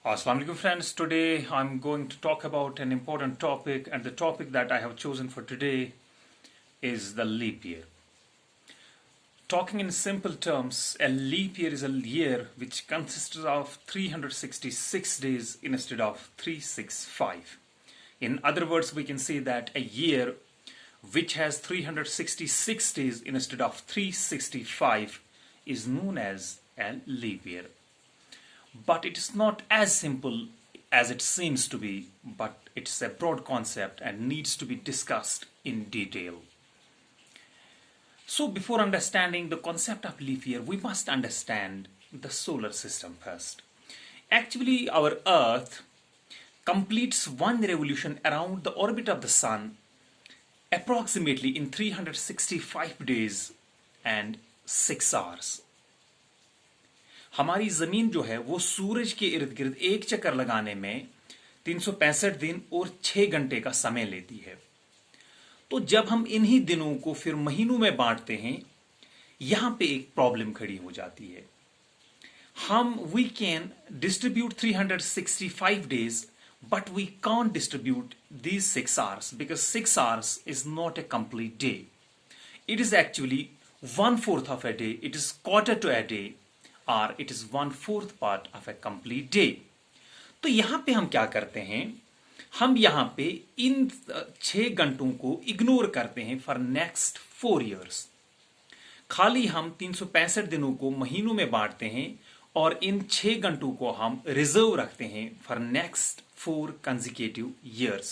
Assalamu alaikum friends. Today I'm going to talk about an important topic, and the topic that I have chosen for today is the leap year. Talking in simple terms, a leap year is a year which consists of 366 days instead of 365. In other words, we can say that a year which has 366 days instead of 365 is known as a leap year. But it is not as simple as it seems to be, but it's a broad concept and needs to be discussed in detail. So before understanding the concept of leap year, we must understand the solar system first. Actually, our Earth completes one revolution around the orbit of the Sun approximately in 365 days and 6 hours. हमारी जमीन जो है वो सूरज के इर्द गिर्द एक चक्कर लगाने में 365 दिन और 6 घंटे का समय लेती है। तो जब हम इन्हीं दिनों को फिर महीनों में बांटते हैं, यहां पे एक प्रॉब्लम खड़ी हो जाती है। We can distribute 365 days, but we can't distribute these 6 hours because 6 hours is not a complete day. It is actually 1/4 of a day, it is quarter to a day, or it is 1/4 part of a complete day. तो यहां पे हम क्या करते हैं, हम यहां पे इन 6 घंटों को इग्नोर करते हैं फॉर नेक्स्ट 4 years. खाली हम 365 दिनों को महीनों में बांटते हैं और इन 6 घंटों को हम रिजर्व रखते हैं फॉर नेक्स्ट 4 consecutive years.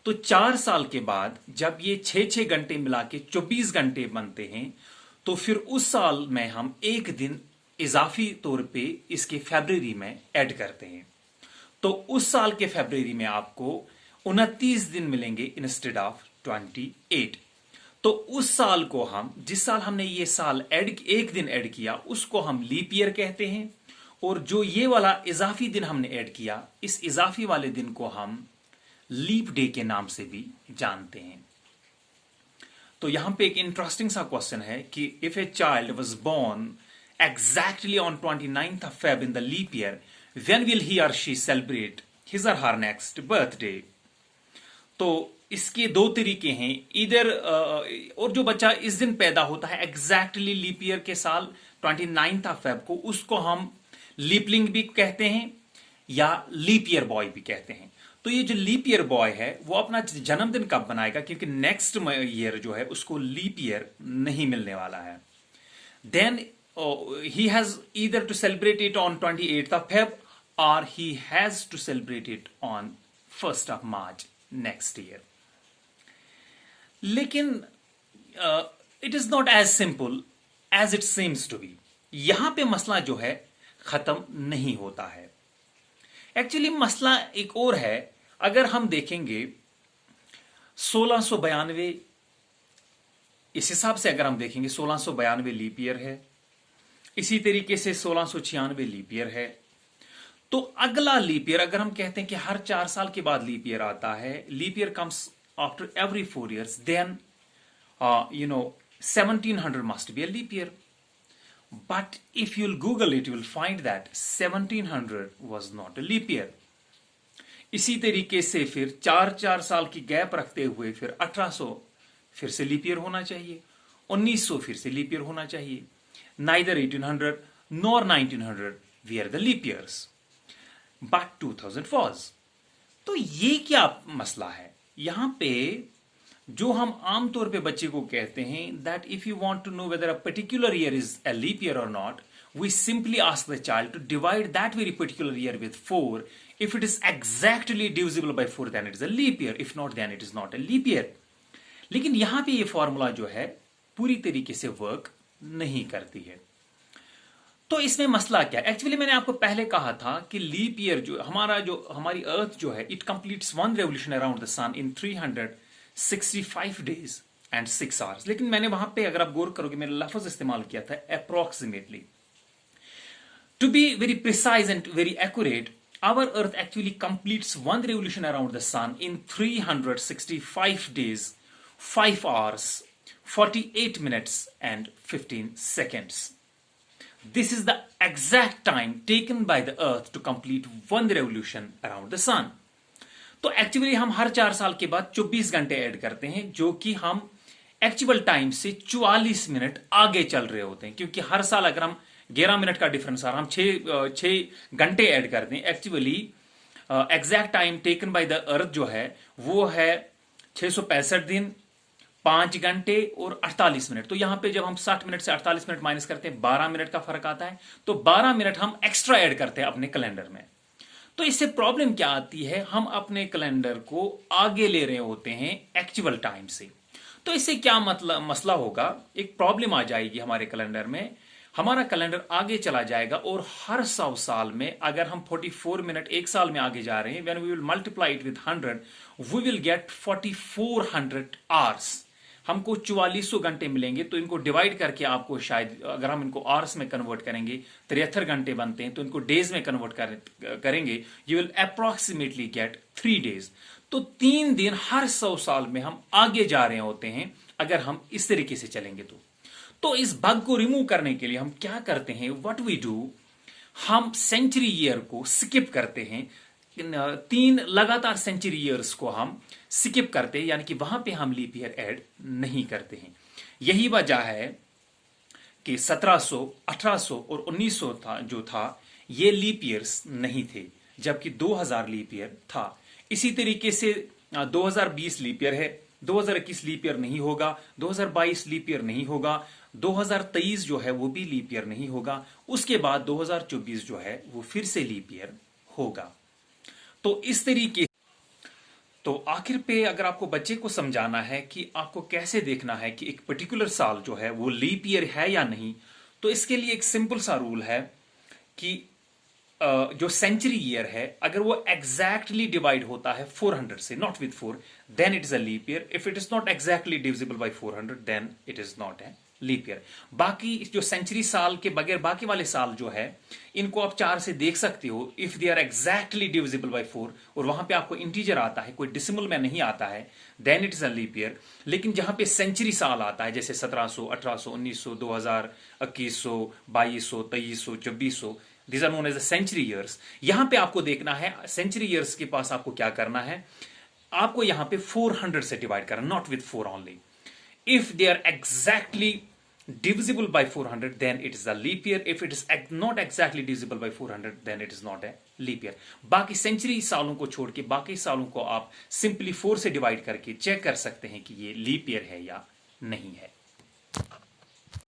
तो 4 साल के बाद जब ये 6 घंटे मिला के 24 घंटे बनते हैं, तो फिर उस साल में हम एक दिन इजाफी तौर पे इसके फरवरी में ऐड करते हैं। तो उस साल के फरवरी में आपको 29 दिन मिलेंगे इंस्टेड ऑफ 28। तो उस साल को हम, जिस साल हमने ये साल एक दिन ऐड किया, उसको हम लीप ईयर कहते हैं। और जो ये वाला इजाफी दिन हमने ऐड किया, इस इजाफी वाले दिन को हम लीप डे के नाम से भी जानते हैं। तो यहां पे एक इंटरेस्टिंग सा क्वेश्चन है कि if a child was born exactly on 29th of Feb in the leap year, when will he or she celebrate his or her next birthday? तो इसके 2 तरीके हैं। इधर और जो बच्चा इस दिन पैदा होता है एग्जैक्टली लीप ईयर के साल 29th of Feb को, उसको हम लीपलिंग भी कहते हैं या लीप ईयर बॉय भी कहते हैं। तो ये जो लीप ईयर बॉय है वो अपना जन्मदिन कब बनाएगा, क्योंकि नेक्स्ट ईयर जो है उसको लीप ईयर नहीं मिलने वाला है। Then he has either to celebrate it on 28th of Feb or he has to celebrate it on 1st of March next year. लेकिन it is not as simple as it seems to be. यहां पे मसला जो है खत्म नहीं होता है। एक्चुअली मसला एक और है। अगर हम देखेंगे 1692, इस हिसाब से अगर हम देखेंगे 1692 लीप ईयर है, इसी तरीके से 1696 लीप ईयर है। तो अगला लीप ईयर, अगर हम कहते हैं कि हर 4 साल के बाद लीप ईयर आता है, leap year comes after every 4 years, then 1700 must be a leap year. But if you'll Google it, you will find that 1700 was not a leap year. इसी तरीके से फिर 4 साल की गैप रखते हुए फिर 1800 फिर से लीप ईयर होना चाहिए, 1900 फिर से लीप ईयर होना चाहिए। Neither 1800 nor 1900 were the leap years, but 2000 was. तो ये क्या मसला है? यहां पे जो हम आमतौर पे बच्चे को कहते हैं that if you want to know whether a particular year is a leap year or not, we simply ask the child to divide that very particular year with 4. If it is exactly divisible by 4, then it is a leap year. If not, then it is not a leap year. लेकिन यहां पे ये formula जो है पूरी तरीके से work नहीं करती है। तो इसमें मसला क्या? एक्चुअली मैंने आपको पहले कहा था कि लीप ईयर जो हमारी अर्थ जो है, it completes one revolution around the sun in 365 days and 6 hours. लेकिन मैंने वहां पे, अगर आप गौर करोगे, मैंने लफ्ज इस्तेमाल किया था approximately. To be very precise and very accurate, our earth actually completes one revolution around the sun in 365 days, 5 hours, 48 minutes and 15 seconds. This is the exact time taken by the earth to complete one revolution around the sun. तो actually हम हर 4 साल के बाद 24 घंटे add करते हैं, जो कि हम एक्चुअल टाइम से 44 मिनट आगे चल रहे होते हैं, क्योंकि हर साल अगर हम 11 मिनट का डिफरेंस आ रहा, हम 6 घंटे ऐड करते हैं। Actually exact time taken by the अर्थ जो है वो है 665 दिन, 5 घंटे और 48 मिनट। तो यहां पे जब हम 60 मिनट से 48 मिनट माइनस करते हैं, 12 मिनट का फर्क आता है। तो 12 मिनट हम एक्स्ट्रा ऐड करते हैं अपने कैलेंडर में। तो इससे प्रॉब्लम क्या आती है, हम अपने कैलेंडर को आगे ले रहे होते हैं एक्चुअल टाइम से। तो इससे क्या मतलब मसला होगा, एक प्रॉब्लम आ जाएगी हमारे कैलेंडर में। हमारा कैलेंडर आगे चला जाएगा और हर 100 साल में अगर हम 44 मिनट एक साल में आगे जा रहे हैं, when we will multiply it with 100 we will get 4400 hours. हमको 4400 घंटे मिलेंगे। तो इनको डिवाइड करके आपको शायद, अगर हम इनको आवर्स में कन्वर्ट करेंगे, 73 घंटे बनते हैं, तो इनको डेज में कन्वर्ट करेंगे, you will approximately get 3 days. तो 3 दिन हर 100 साल में हम आगे जा रहे होते हैं अगर हम इस तरीके से चलेंगे। तो इस बग को रिमूव करने के लिए हम क्या करते हैं, व्हाट वी डू, हम सेंचुरी ईयर को स्किप करते हैं। 3 लगातार सेंचुरी ईयर्स को हम स्किप करते हैं, यानी कि वहां पे हम लीप ईयर ऐड नहीं करते हैं। यही वजह है कि 1700, 1800 और 1900 जो था ये लीप ईयर्स नहीं थे, जबकि 2000 लीप ईयर था। इसी तरीके से 2020 लीप ईयर है, 2021 लीप ईयर नहीं होगा, 2022 लीप ईयर नहीं होगा, 2023 जो है वो भी लीप ईयर नहीं होगा। उसके बाद 2024 जो है वो फिर से लीप ईयर होगा। तो इस तरीके, तो आखिर पे अगर आपको बच्चे को समझाना है कि आपको कैसे देखना है कि एक पर्टिकुलर साल जो है वो लीप ईयर है या नहीं, तो इसके लिए एक सिंपल सा रूल है कि जो सेंचुरी ईयर है अगर वो एग्जैक्टली डिवाइड होता है 400 से, not with 4, then it is a leap year. If it is not exactly divisible by 400 then it is not a leap year. बाकी जो सेंचुरी साल के बगैर बाकी वाले साल जो है इनको आप 4 से देख सकते हो, if they are exactly divisible by 4 और वहां पे आपको इंटीजर आता है, कोई डिसिमल में नहीं आता है, then it is a leap year. लेकिन जहां पे सेंचुरी साल आता है, जैसे 1700, 1800, 1900, 2000, 2100, 2200, 2300, 2400, these are known as the century years। यहां पे आपको देखना है सेंचुरी ईयर्स के पास आपको क्या करना है, आपको यहां पे 400 से डिवाइड करना, not with 4 only. If they are exactly divisible by 400 then it is a leap year, if it is not exactly divisible by 400 then it is not a leap year। बाकी सेंचुरी सालों को छोड़ के बाकी सालों को आप सिंपली 4 से डिवाइड करके चेक कर सकते हैं कि ये लीप ईयर है या नहीं है।